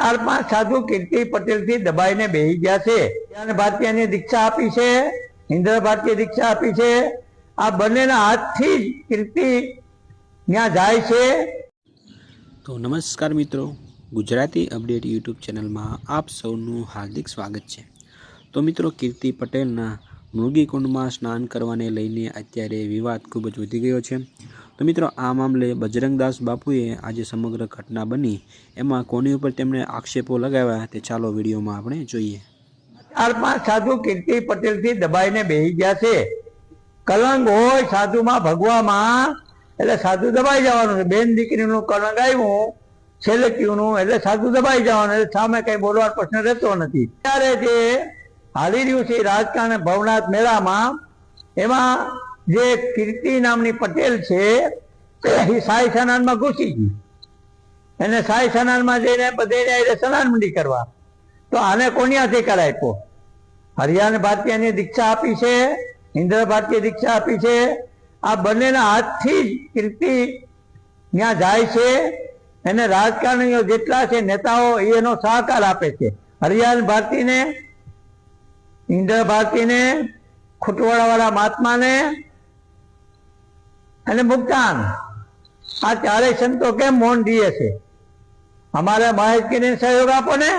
चार पांच साधु कीर्ति पटेल थी दबाईने बेही गया छे। ज्ञान भारतीय ने दीक्षा आपी छे, इंद्र भारतीय दीक्षा आपी छे। आ बंनेना हाथथी ज कीर्ति न्या जाय छे। तो नमस्कार मित्रों, गुजराती अपडेट यूट्यूब चैनल में आप सौनु हार्दिक स्वागत है। तो मित्रों, कीर्ति पटेलना मृगीकुंड में स्नान करवाने लईने अत्यारे विवाद खूब ज वधी गयो छे। तो मित्रों, आ मामले बजरंगदास बापुए आज समग्र घटना बनी एमां कोनी उपर तेमणे आक्षेपो लगाव्या ते चालो विडियो में आपणे जोईए। चार पांच साधु कीर्ति पटेल थी दबाईने बेही गया छे। कलंक होय साधु में भगवा में एटले साधु दबाई जवानुं छे। बेन दीकरीनुं कलंक आव्युं छेलक्युंनुं एटले साधु दबाई जवानुं, एटले सामे कई बोलવાનો प्रश्न रहतो नथी। त्यारे जे हाली रह्युं छे રાજકારણ ભવનાથ મેળામાં એમાં જે કીર્તિ નામની પટેલ છે એ સાઈ સ્નાનમાં ઘૂસી ગઈ અને સાઈ સ્નાનમાં જઈને બધે સ્નાન મંડી કરવા। તો આને કોની અધિકાર આપ્યો? હરિયાણ ભારતીયની દીક્ષા આપી છે, ઇન્દ્ર ભારતીય દીક્ષા આપી છે। આ બંનેના હાથથી જ કીર્તિ ત્યાં જાય છે અને રાજકારણીઓ જેટલા છે નેતાઓ એનો સહકાર આપે છે। હરિયાણ ભારતીને, इंद्र भारती ने, खुटवाड़ा वाला महात्मा ने अने मुक्तान आ चारे संतो केम मौन दिए छे? हमारे महेशगिरी सहयोग आपो ने।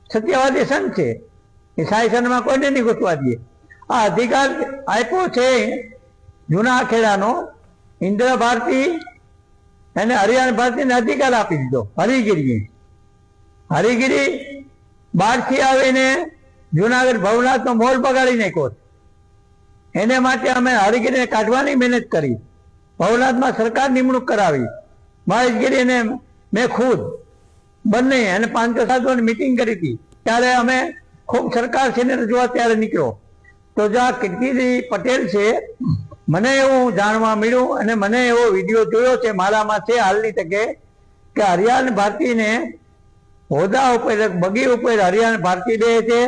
सत्यवादी संत छे, ए साई संत में कोई नहीं घुसवा दिए। आ अधिकार आप्यो छे जूना खेड़ानो इंद्र भारती अने हरियाण भारती ने अधिकार आपी दीधो। हरिगिरी हरिगिरी बारथी आवीने जूनागढ़ भवनाथ नो मोल बगाड़ी नाख्यो। एने माटे अमे हरिगिरी काढवानी मेहनत करी। भवनाथ में सरकार निमणूक करावी। महेशगिरी ने मैं खुद बने अने 500 साधुओनी मीटिंग करी थी। त्यारे अमे खूब सरकार से रजूआत त्यारे निकळ्यो। तो जो कीर्ति पटेल छे, मने एवुं जाणवा मळ्युं अने मने एवो विडियो जोयो छे मारामां छे हालनी तके के हरियाण भारती ने होदा उपर बगी उपर हरियाण भारती दे छे,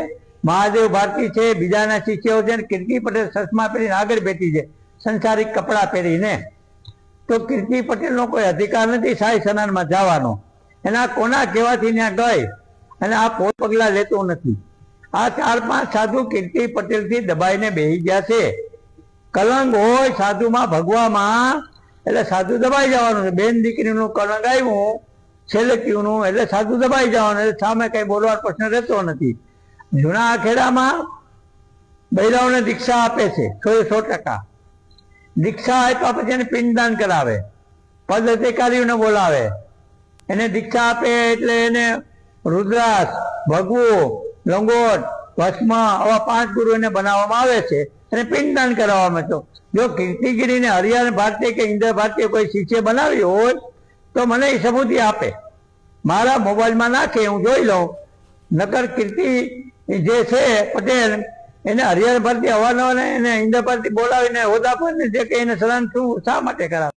महादेव भारती छे, बीजाना शिष्यो छे। कीर्ति पटेल चश्मा पहेरीने आगळ बेठी छे, संसारिक कपड़ा पहेरीने। तो कीर्ति पटेल नो कोई अधिकार नथी साई स्नान में जवानो। एना कोना कहेवाथी त्यां गई अने आ पोत पगला लेतो नथी। आ चार पांच साधु कीर्ति पटेल थी दबाईने बेही गया छे। कलंक होय साधु में भगवा में एटले साधु दबाई जवानुं छे। बेन दीकरीनुं कलंक आव्युं छेलक्युंनुं एटले साधु दबाई जवानुं, एटले सामे कई बोलવાનો प्रश्न रहतो नथी। जूना खेड़ा में बहिराओने दीक्षा आपे छे 100% दीक्षा आप्या पछी एने पिंडदान करावे, पद अधिकारीओने बोलावे, एने दीक्षा आपे एटले एने रुद्राक्ष, भगवो, लंगोट, भस्म आवा 5 गुरु एने बनाववामां आवे छे अने पिंडदान कराववामां आवे छे। जो कीर्तिगिरी ने हरियाण भारतीय के इंद्र भारतीय कोई शिष्य बनावी होय तो मने ए सबूती आपे, मारा मोबाइल में नाखे, हूँ जोई लऊं। नकर कीर्ति जे छे पटेल एने हरियाण भारती अवारनवार एने इंद्र भारती बोलावीने होदा पर ने जे के एने सलाम शा माटे करावे।